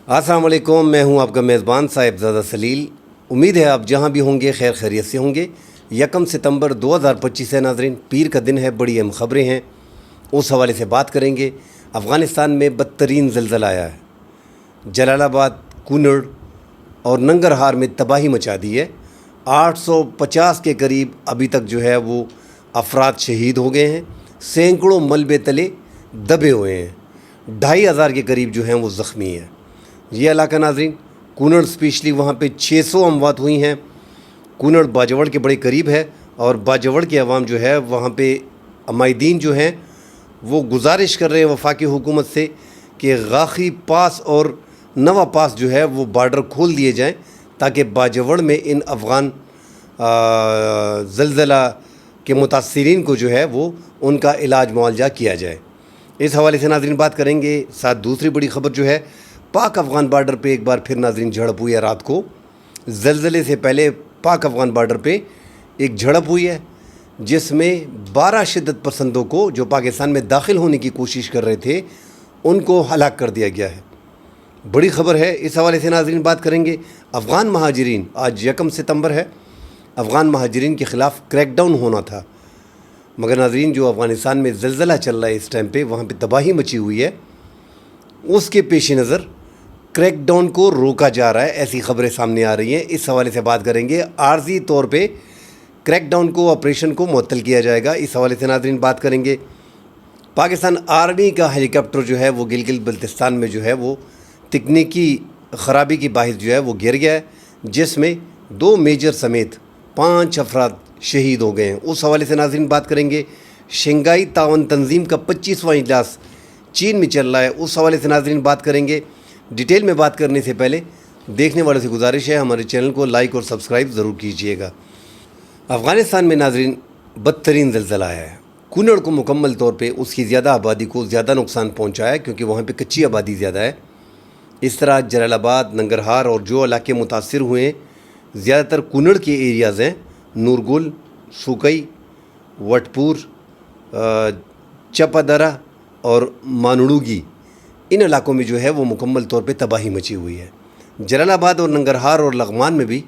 अस्सलाम वालेकुम, मैं हूं आपका मेज़बान साहिबजादा सलील। उम्मीद है आप जहां भी होंगे खैर खैरियत से होंगे। 1 सितंबर 2025 है नाज़रीन, पीर का दिन है, बड़ी अहम ख़बरें हैं, उस हवाले से बात करेंगे। अफ़गानिस्तान में बदतरीन ज़लज़ला आया है। जलालाबाद, कूनड़ और नंगरहार में तबाही मचा दी है। 850 के करीब अभी तक जो है वो अफराद शहीद हो गए हैं। सैकड़ों मलबे तले दबे हुए हैं। 2500 के करीब जो हैं वो ज़ख्मी हैं। ये इलाका नाज़रीन कूनड़ स्पेशली, वहाँ पे 600 अमवात हुई हैं। कूनड़ बाजवड़ के बड़े करीब है और बाजवड़ के अवाम जो है वहाँ पे अमायदीन जो हैं वो गुजारिश कर रहे हैं वफाकी हुकूमत से कि गाखी पास और नवा पास जो है वो बार्डर खोल दिए जाएं ताकि बाजवड़ में इन अफ़गान ज़लज़ला के मुतासिरीन को जो है वो उनका इलाज मुआवजा किया जाए। इस हवाले से नाज़रीन बात करेंगे। साथ दूसरी बड़ी ख़बर जो है, पाक अफ़गान बॉर्डर पे एक बार फिर नाज़रीन झड़प हुई है। रात को ज़लज़ले से पहले पाक अफ़गान बॉर्डर पे एक झड़प हुई है जिसमें 12 शिद्दत पसंदों को जो पाकिस्तान में दाखिल होने की कोशिश कर रहे थे उनको हलाक कर दिया गया है। बड़ी ख़बर है, इस हवाले से नाज़रीन बात करेंगे। अफ़गान महाजिरीन, आज 1 सितंबर है, अफ़गान महाजिरीन के ख़िलाफ़ क्रैकडाउन होना था, मगर नाज़रीन जो अफ़गानिस्तान में ज़लज़ला चल रहा है इस टाइम पे, वहाँ पे तबाही मची हुई है, उसके पेश नज़र क्रैकडाउन को रोका जा रहा है, ऐसी ख़बरें सामने आ रही हैं। इस हवाले से बात करेंगे। आर्जी तौर पे क्रैकडाउन को, ऑपरेशन को मुअत्तल किया जाएगा। इस हवाले से नाज़रीन बात करेंगे। पाकिस्तान आर्मी का हेलीकॉप्टर जो है वो गिलगित बल्तिस्तान में जो है वो तकनीकी ख़राबी की बाहिस जो है वो गिर गया है, जिसमें 2 मेजर समेत 5 अफराद शहीद हो गए हैं। उस हवाले से नाज़रीन बात करेंगे। शंघाई तावन तंजीम का 25वां इजलास चीन में चल रहा है, उस हवाले से नाज़रीन बात करेंगे। डिटेल में बात करने से पहले देखने वालों से गुजारिश है हमारे चैनल को लाइक और सब्सक्राइब ज़रूर कीजिएगा। अफ़गानिस्तान में नाज़रीन बदतरीन ज़लज़ला आया है। कूनड़ को मुकम्मल तौर पे उसकी ज़्यादा आबादी को ज़्यादा नुकसान पहुंचाया है क्योंकि वहाँ पे कच्ची आबादी ज़्यादा है। इस तरह जलालाबाद, नंगरहार और जो इलाके मुतासिर हुए हैं ज़्यादातर कूनड़ के एरियाज़ हैं। नूरगुल, सुकई, वटपुर, चपादरा और मानुड़ूगी, इन इलाकों में जो है वो मुकम्मल तौर पे तबाही मची हुई है। जलालाबाद और नंगरहार और लग़मान में भी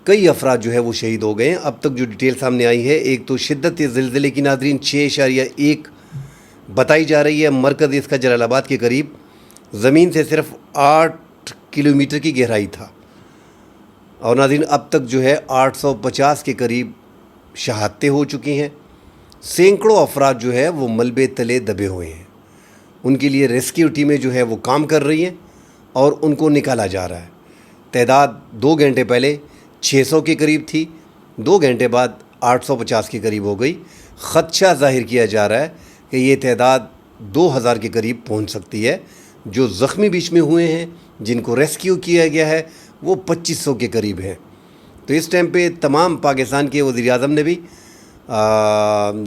कई अफराद जो है वो शहीद हो गए हैं। अब तक जो डिटेल सामने आई है, एक तो शिद्दत ज़लज़ले की नाज़रीन 6.1 बताई जा रही है। मरकज़ इसका जलालाबाद के करीब, ज़मीन से सिर्फ 8 किलोमीटर की गहराई था और नाज़रीन अब तक जो है 850 के करीब शहादतें हो चुकी हैं। सैकड़ों अफराद जो है वो मलबे तले दबे हुए हैं। उनके लिए रेस्क्यू टीमें जो है वो काम कर रही हैं और उनको निकाला जा रहा है। तादाद 2 घंटे पहले 600 के करीब थी, 2 घंटे बाद 850 के करीब हो गई। ख़दशा ज़ाहिर किया जा रहा है कि ये तादाद 2000 के करीब पहुंच सकती है। जो ज़ख्मी बीच में हुए हैं, जिनको रेस्क्यू किया गया है, वो 2500 के करीब हैं। तो इस टाइम पे तमाम पाकिस्तान के वज़ीर-ए-आज़म ने भी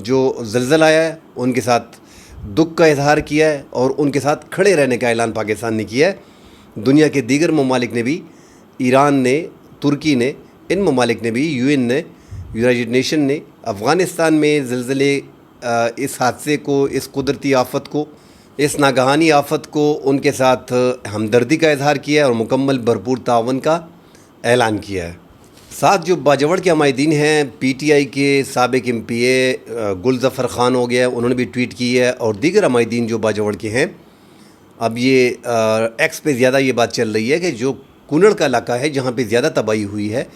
जो ज़लज़ला आया है उनके साथ दुख का इजहार किया है और उनके साथ खड़े रहने का ऐलान पाकिस्तान ने किया है। दुनिया के दीगर ममालिक ने भी, ईरान ने, तुर्की ने, इन ममालिक ने भी, UN ने, यूनाइटेड नेशन ने अफ़गानिस्तान में ज़लज़ले, इस हादसे को, इस कुदरती आफत को, इस नागहानी आफत को उनके साथ हमदर्दी का इजहार किया है और मुकम्मल भरपूर तावन का ऐलान किया है। साथ जो बाजवड़ के अमायदीन हैं, PTI के साबिक MPA गुल ज़फ़र ख़ान हो गया, उन्होंने भी ट्वीट की है, और दीगर अमायदीन जो बाजवड़ के हैं। अब ये एक्स पे ज़्यादा ये बात चल रही है कि जो कूनड़ का इलाका है जहाँ पे ज़्यादा तबाही हुई है,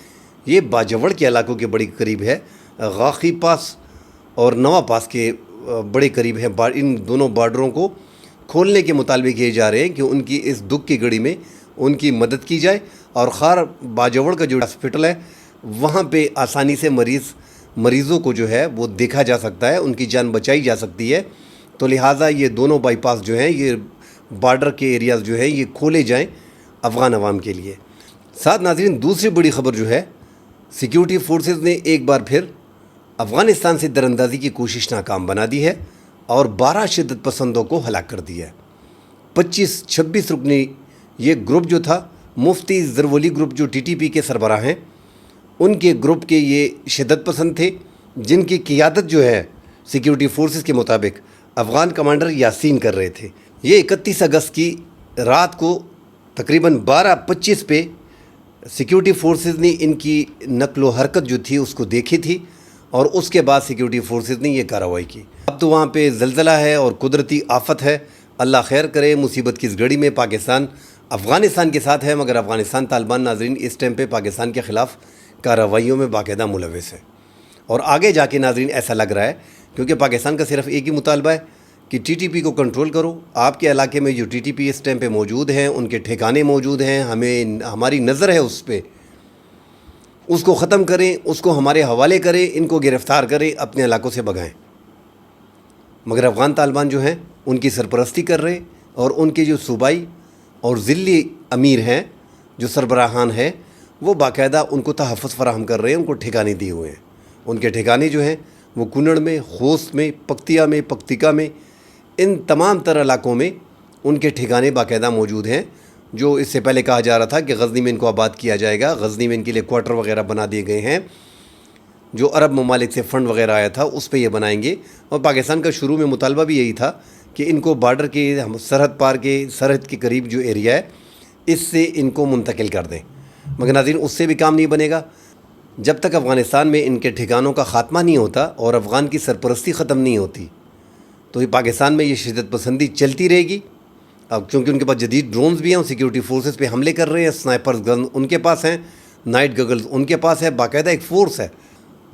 ये बाजवड़ के इलाकों के बड़ी करीब है। गाखी पास और नवा पास के बड़े करीब हैं। इन दोनों बार्डरों को खोलने के मुतालबे किए जा रहे हैं कि उनकी इस दुख की घड़ी में उनकी मदद की जाए और खार बाजवड़ का जो हॉस्पिटल है वहाँ पे आसानी से मरीज़ों को जो है वो देखा जा सकता है, उनकी जान बचाई जा सकती है। तो लिहाजा ये दोनों बाईपास जो हैं, ये बॉर्डर के एरियाज़ जो है, ये खोले जाएं अफ़गान अवाम के लिए। साथ नाज़रीन दूसरी बड़ी ख़बर जो है, सिक्योरिटी फोर्सेस ने एक बार फिर अफ़गानिस्तान से दरअंदाज़ी की कोशिश नाकाम बना दी है और 12 शिद्दत पसंदों को हलाक कर दिया है। 25-26 रुकनी ये ग्रुप जो था, मुफ्ती ज़रवली ग्रुप जो TTP के सरबराह हैं, उनके ग्रुप के ये शिद्दत पसंद थे, जिनकी क़ियादत जो है सिक्योरिटी फोर्सेस के मुताबिक अफ़गान कमांडर यासीन कर रहे थे। ये 31 अगस्त की रात को तकरीबन 12:25 पे सिक्योरिटी फोर्सेस ने इनकी नकल व हरकत जो थी उसको देखी थी और उसके बाद सिक्योरिटी फोर्सेस ने ये कार्रवाई की। अब तो वहाँ पे ज़लज़ला है और कुदरती आफत है। अल्लाह खैर करे, मुसीबत की इस घड़ी में पाकिस्तान अफ़गानिस्तान के साथ है, मगर अफ़गानिस्तान तालिबान नाज़रीन इस टाइम पे पाकिस्तान के ख़िलाफ़ कार्रवाइयों में बाकायदा मुलव्वस है। और आगे जाके नाज़रीन ऐसा लग रहा है, क्योंकि पाकिस्तान का सिर्फ एक ही मुतालबा है कि टीटीपी को कंट्रोल करो। आपके इलाके में जो टीटीपी इस टाइम पे मौजूद हैं, उनके ठिकाने मौजूद हैं, हमारी नज़र है उस पर, उसको ख़त्म करें, उसको हमारे हवाले करें, इनको गिरफ़्तार करें, अपने इलाकों से भगाएं। मगर अफ़गान तालिबान जो हैं उनकी सरपरस्ती कर रहे और उनके जो सूबाई और ज़िली अमीर हैं, जो सरबराहान हैं, वो बाकायदा उनको तहफ़्फ़ुज़ फ़राहम कर रहे हैं, उनको ठिकाने दिए हुए हैं। उनके ठिकाने जो हैं वो कुनड़ में, खोस्त में, पक्तिया में, पक्तिका में, इन तमाम तर इलाकों में उनके ठिकाने बाकायदा मौजूद हैं। जो इससे पहले कहा जा रहा था कि गज़नी में इनको आबाद किया जाएगा, गज़नी में इनके लिए क्वार्टर वगैरह बना दिए गए हैं। जो अरब ममालिक से फ़ंड वगैरह आया था उस पे ये बनाएंगे। और पाकिस्तान का शुरू में मुतालबा भी यही था कि इनको बॉर्डर के सरहद पार के सरहद के करीब जो एरिया है इससे इनको मुंतकिल कर दें। मगर नाज़रीन उससे भी काम नहीं बनेगा जब तक अफ़गानिस्तान में इनके ठिकानों का ख़ात्मा नहीं होता और अफ़गान की सरपरस्ती ख़त्म नहीं होती। तो ये पाकिस्तान में ये शिद्दत पसंदी चलती रहेगी। अब क्योंकि उनके पास जदीद ड्रोन्स भी हैं, सिक्योरिटी फोर्सेस पे हमले कर रहे हैं, स्नाइपर्स गन उनके पास हैं, नाइट गगल्स उनके पास है, बाकायदा एक फ़ोर्स है।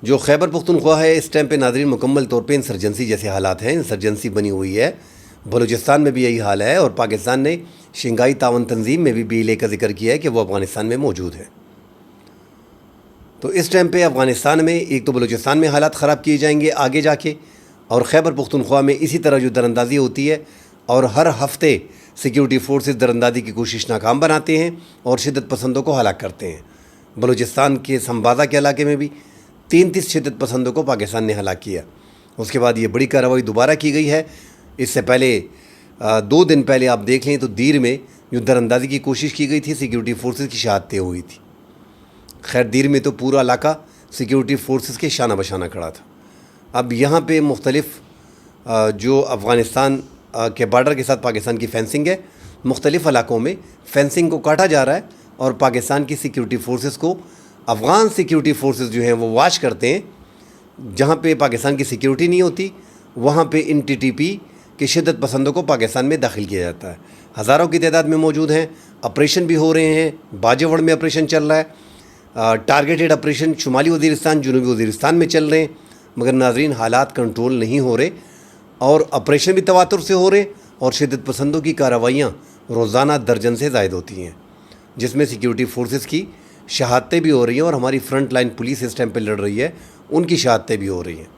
जो खैबर पख्तूनख्वा है इस टाइम पे नाज़रीन मुकम्मल तौर पे इंसर्जेंसी जैसे हालात हैं, इंसर्जेंसी बनी हुई है। बलूचिस्तान में भी यही हाल है और पाकिस्तान ने शंघाई तावन तंजीम में भी BLA का जिक्र किया है कि वो अफ़गानिस्तान में मौजूद है। तो इस टाइम पे अफ़गानिस्तान में एक तो बलूचिस्तान में हालात ख़राब किए जाएंगे आगे जाके, और खैबर पख्तूनख्वा में इसी तरह जो दरअंदाज़ी होती है और हर हफ्ते सिक्योरिटी फोर्सेस दरअंदाज़ी की कोशिश नाकाम बनाते हैं और शिद्दत पसंदों को हलाक करते हैं। बलूचिस्तान के संबाज़ा के इलाके में भी 33 शिद्दत पसंदों को पाकिस्तान ने हलाक किया। उसके बाद ये बड़ी कार्रवाई दोबारा की गई है। इससे पहले 2 दिन पहले आप देख लें तो दीर में जो दरअंदाज़ी की कोशिश की गई थी, सिक्योरिटी फोर्सेस की शहादतें हुई थी। खैर दीर में तो पूरा इलाका सिक्योरिटी फोर्सेस के शाना बशाना खड़ा था। अब यहाँ पे मुख्तलिफ़ जो अफ़गानिस्तान के बॉर्डर के साथ पाकिस्तान की फेंसिंग है, मुख्तलिफ़ इलाकों में फेंसिंग को काटा जा रहा है और पाकिस्तान की सिक्योरिटी फोर्सेस को अफ़गान सिक्योरिटी फोर्सेस जो हैं वो वाच करते हैं। जहाँ पे पाकिस्तान की सिक्योरिटी नहीं होती वहाँ पे इन TTP के शिद्दत पसंदों को पाकिस्तान में दाखिल किया जाता है। हज़ारों की तादाद में मौजूद हैं, ऑपरेशन भी हो रहे हैं। बाजेवड़ में ऑपरेशन चल रहा है, टारगेटेड ऑपरेशन शुमाली वज़ीरिस्तान, जनूबी वज़ीरिस्तान में चल रहे हैं। मगर नाज़रीन हालात कंट्रोल नहीं हो रहे और ऑपरेशन भी तवातुर से हो रहे और शिद्दत पसंदों की कार्रवाइयाँ रोज़ाना दर्जन से ज़ायद होती हैं, जिसमें सिक्योरिटी फोर्सेस की शहादतें भी हो रही हैं और हमारी फ्रंट लाइन पुलिस इस टाइम पे लड़ रही है, उनकी शहादतें भी हो रही हैं।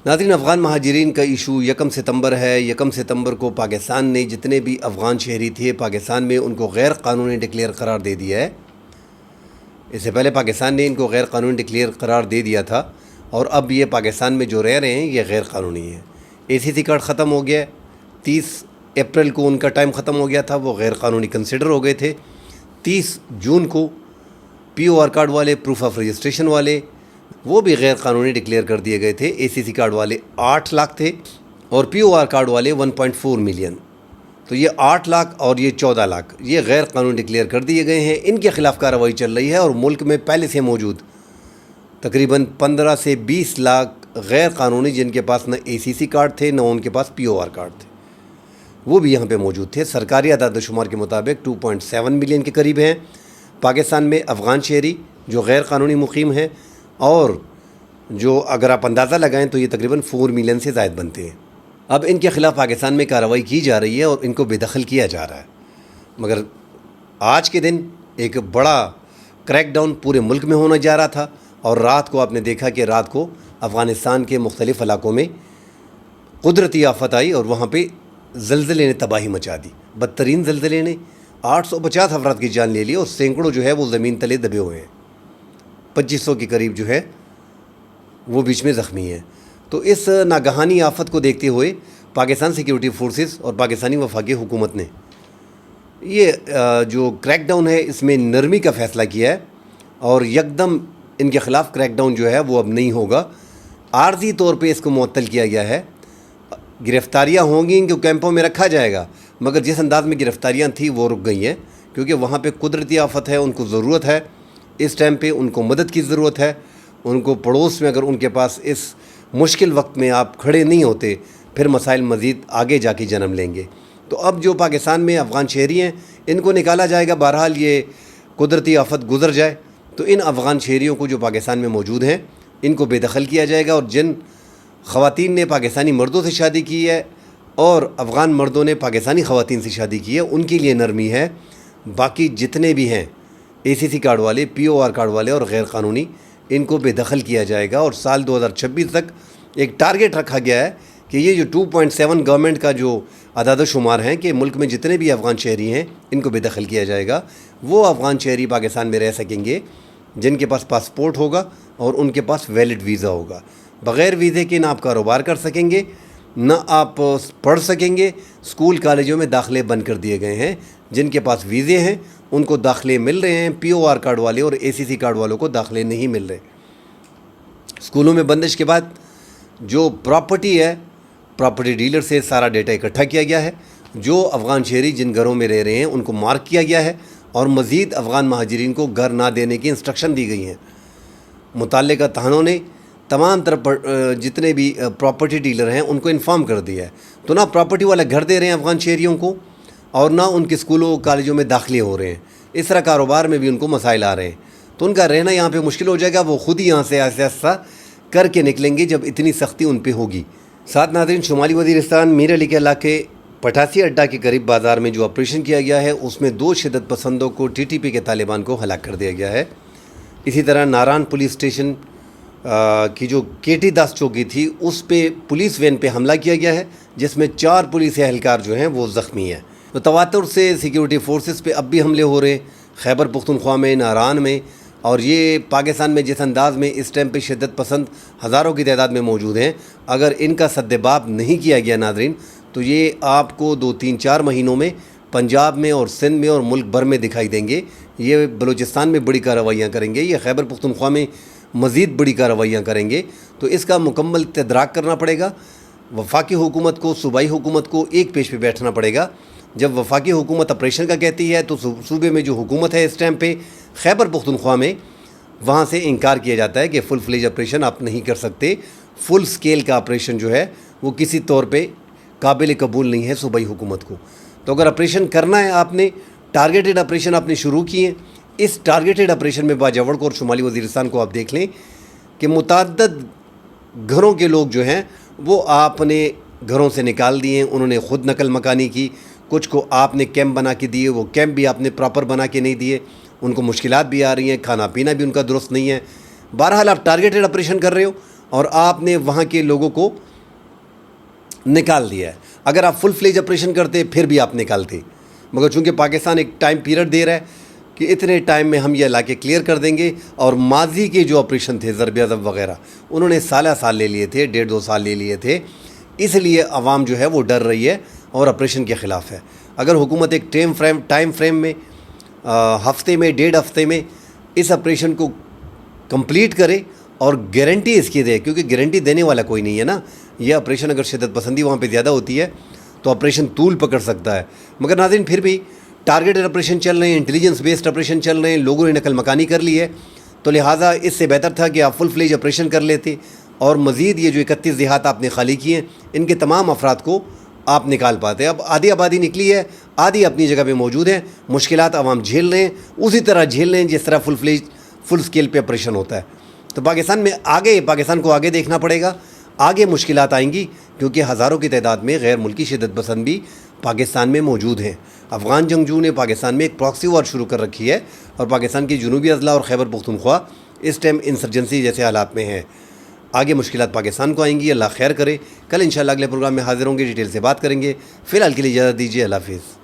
नाज़रीन अफ़गान महाजिरीन का इशू 1 सितंबर है। 1 सितंबर को पाकिस्तान ने जितने भी अफ़गान शहरी थे पाकिस्तान में उनको गैर कानूनी डिक्लेयर करार दे दिया है। इससे पहले पाकिस्तान ने इनको गैर कानूनी डिक्लेयर करार दे दिया था और अब ये पाकिस्तान में जो रह रहे हैं ये गैर कानूनी है। ACC कार्ड ख़त्म हो गया, 30 अप्रैल को उनका टाइम ख़त्म हो गया था, वो गैर कानूनी कंसिडर हो गए थे। 30 जून को POR कार्ड वाले, प्रूफ ऑफ रजिस्ट्रेशन वाले, वो भी गैर कानूनी डिक्लेयर कर दिए गए थे। ACC कार्ड वाले 8 लाख थे और POR कार्ड वाले 1.4 मिलियन। तो ये 8 लाख और ये 14 लाख ये गैर कानूनी डिक्लेयर कर दिए गए हैं। इनके ख़िलाफ़ कार्रवाई चल रही है और मुल्क में पहले से मौजूद तकरीबन 15 से 20 लाख गैर कानूनी जिनके पास न ACC कार्ड थे न उनके पास POR कार्ड थे, वो भी यहाँ पे मौजूद थे। सरकारी आदाद शुमार के मुताबिक 2.7 मिलियन के करीब हैं पाकिस्तान में अफ़गान शहरी जो गैर कानूनी मुकीम हैं, और जो अगर आप अंदाज़ा लगाएं तो ये तकरीबन 4 मिलियन से ज़ायद बनते हैं। अब इनके ख़िलाफ़ पाकिस्तान में कार्रवाई की जा रही है और इनको बेदखल किया जा रहा है। मगर आज के दिन एक बड़ा क्रैकडाउन पूरे मुल्क में होने जा रहा था और रात को आपने देखा कि रात को अफ़गानिस्तान के मुख्तलिफ़ इलाकों में कुदरती आफत आई और वहाँ पे ज़लज़ले ने तबाही मचा दी। बदतरीन ज़लज़ले ने 850 अफराद की जान ले ली और सैकड़ों जो है वो ज़मीन तले दबे हुए हैं। 2500 के करीब जो है वो बीच में ज़ख्मी है। तो इस नागहानी आफत को देखते हुए पाकिस्तान सिक्योरिटी फोर्सेस और पाकिस्तानी वफाकी हुकूमत ने ये जो क्रैकडाउन है इसमें नरमी का फ़ैसला किया है और यकदम इनके ख़िलाफ़ क्रैकडाउन जो है वो अब नहीं होगा। आर्जी तौर पे इसको मुअत्तल किया गया है। गिरफ़्तारियाँ होंगी, इनको कैंपों में रखा जाएगा, मगर जिस अंदाज़ में गिरफ़्तारियाँ थी वो रुक गई हैं کیونکہ وہاں پہ قدرتی آفت ہے, ان کو ضرورت ہے اس ٹائم پہ, ان کو مدد کی ضرورت ہے. ان کو پڑوس میں اگر ان کے پاس اس مشکل وقت میں آپ کھڑے نہیں ہوتے, پھر مسائل مزید آگے جا کے جنم لیں گے. تو اب جو پاکستان میں افغان شہری ہیں ان کو نکالا جائے گا. بہرحال یہ قدرتی آفت گزر جائے تو ان افغان شہریوں کو جو پاکستان میں موجود ہیں ان کو بے دخل کیا جائے گا, اور جن خواتین نے پاکستانی مردوں سے شادی کی ہے اور افغان مردوں نے پاکستانی خواتین سے شادی کی ہے ان کے لیے نرمی ہے. باقی جتنے بھی ہیں ACC کارڈ والے, POR کارڈ والے اور غیر قانونی, ان کو بے دخل کیا جائے گا. اور سال 2026 تک ایک ٹارگٹ رکھا گیا ہے کہ یہ جو 2.7 گورنمنٹ کا جو اعداد و شمار ہیں کہ ملک میں جتنے بھی افغان شہری ہیں ان کو بے دخل کیا جائے گا. وہ افغان شہری پاکستان میں رہ سکیں گے جن کے پاس پاسپورٹ ہوگا اور ان کے پاس ویلڈ ویزا ہوگا. بغیر ویزے کے نہ آپ کاروبار کر سکیں گے, نہ آپ پڑھ سکیں گے. اسکول کالجوں میں داخلے بند کر دیے گئے ہیں. جن کے پاس ویزے ہیں ان کو داخلے مل رہے ہیں, POR کارڈ والے اور ACC کارڈ والوں کو داخلے نہیں مل رہے. اسکولوں میں بندش کے بعد جو پراپرٹی ہے, پراپرٹی ڈیلر سے سارا ڈیٹا اکٹھا کیا گیا ہے. جو افغان شہری جن گھروں میں رہ رہے ہیں ان کو مارک کیا گیا ہے, اور مزید افغان مہاجرین کو گھر نہ دینے کی انسٹرکشن دی گئی ہیں. متعلقہ تھانوں نے تمام طرف جتنے بھی پراپرٹی ڈیلر ہیں ان کو انفارم کر دیا ہے. تو نہ پراپرٹی والا گھر دے رہے ہیں افغان شہریوں کو, اور نہ ان کے اسکولوں کالجوں میں داخلے ہو رہے ہیں. اس طرح کاروبار میں بھی ان کو مسائل آ رہے ہیں. تو ان کا رہنا یہاں پہ مشکل ہو جائے گا. وہ خود ہی یہاں سے آہستہ آہستہ کر کے نکلیں گے جب اتنی سختی ان پہ ہوگی. ساتھ ناظرین, شمالی وزیرستان میر علی کے علاقے پٹاسی اڈہ کے قریب بازار میں جو آپریشن کیا گیا ہے اس میں 2 شدت پسندوں کو TTP کے طالبان کو ہلاک کر دیا گیا ہے. اسی طرح ناران پولیس اسٹیشن کی جو KT داس چوکی تھی اس پہ پولیس وین پہ حملہ کیا گیا ہے جس میں 4 پولیس اہلکار جو ہیں وہ زخمی ہیں. تو تواتر سے سیکیورٹی فورسز پہ اب بھی حملے ہو رہے ہیں خیبر پختونخوا میں, ناران میں, اور یہ پاکستان میں جس انداز میں اس ٹائم پہ شدت پسند ہزاروں کی تعداد میں موجود ہیں, اگر ان کا سدباب نہیں کیا گیا ناظرین تو یہ آپ کو 2-3-4 مہینوں میں پنجاب میں اور سندھ میں اور ملک بھر میں دکھائی دیں گے. یہ بلوچستان میں بڑی کارروائیاں کریں گے, یہ خیبر پختونخوا میں مزید بڑی کارروائیاں کریں گے. تو اس کا مکمل تدراک کرنا پڑے گا. وفاقی حکومت کو, صوبائی حکومت کو ایک پیش پہ بیٹھنا پڑے گا. جب وفاقی حکومت آپریشن کا کہتی ہے تو صوبے میں جو حکومت ہے اس ٹائم پہ خیبر پختونخوا میں, وہاں سے انکار کیا جاتا ہے کہ فل فلیج آپریشن آپ نہیں کر سکتے. فل سکیل کا آپریشن جو ہے وہ کسی طور پہ قابل قبول نہیں ہے صوبائی حکومت کو. تو اگر آپریشن کرنا ہے آپ نے, ٹارگیٹڈ آپریشن آپ نے شروع کیے, اس ٹارگیٹڈ آپریشن میں باجوڑ کو اور شمالی وزیرستان کو آپ دیکھ لیں کہ متعدد گھروں کے لوگ جو ہیں وہ آپ نے گھروں سے نکال دیے. انہوں نے خود نقل مکانی کی, کچھ کو آپ نے کیمپ بنا کے دیے, وہ کیمپ بھی آپ نے پراپر بنا کے نہیں دیے. ان کو مشکلات بھی آ رہی ہیں, کھانا پینا بھی ان کا درست نہیں ہے. بہرحال آپ ٹارگیٹڈ آپریشن کر رہے ہو اور آپ نے وہاں کے لوگوں کو نکال دیا ہے. اگر آپ فل فلیج آپریشن کرتے پھر بھی آپ نکالتے, مگر چونکہ پاکستان ایک ٹائم پیریڈ دے رہا ہے کہ اتنے ٹائم میں ہم یہ علاقے کلیئر کر دیں گے, اور ماضی کے جو آپریشن تھے ضرب عضب وغیرہ انہوں نے سال لے لیے تھے, 1.5-2 سال لے لیے تھے. اس لیے عوام جو ہے وہ ڈر رہی ہے اور آپریشن کے خلاف ہے. اگر حکومت ایک ٹائم فریم میں, ہفتے میں, 1.5 ہفتے میں اس آپریشن کو کمپلیٹ کرے اور گارنٹی اس کی دے, کیونکہ گارنٹی دینے والا کوئی نہیں ہے نا. یہ آپریشن اگر شدت پسندی وہاں پہ زیادہ ہوتی ہے تو آپریشن طول پکڑ سکتا ہے. مگر ناظرین پھر بھی ٹارگیٹڈ آپریشن چل رہے ہیں, انٹیلیجنس بیسڈ آپریشن چل رہے ہیں, لوگوں نے نقل مکانی کر لی ہے. تو لہٰذا اس سے بہتر تھا کہ آپ فل فلیج آپریشن کر لیتے, اور مزید یہ جو 31 دیہات آپ نے خالی کیے ہیں ان کے تمام افراد کو آپ نکال پاتے. اب آدھی آبادی نکلی ہے, آدھی اپنی جگہ پہ موجود ہیں, مشکلات عوام جھیل رہے ہیں, اسی طرح جھیل رہے ہیں جس طرح فل سکیل پہ آپریشن ہوتا ہے. تو پاکستان کو آگے دیکھنا پڑے گا. آگے مشکلات آئیں گی کیونکہ ہزاروں کی تعداد میں غیر ملکی شدت پسند بھی پاکستان میں موجود ہیں. افغان جنگجو نے پاکستان میں ایک پراکسی وار شروع کر رکھی ہے, اور پاکستان کی جنوبی اضلاع اور خیبر پختونخوا اس ٹائم انسرجنسی جیسے حالات میں ہیں. آگے مشکلات پاکستان کو آئیں گی. اللہ خیر کرے. کل انشاءاللہ اگلے پروگرام میں حاضر ہوں گے, ڈیٹیل سے بات کریں گے. فی الحال کے لیے اجازت دیجیے. اللہ حافظ.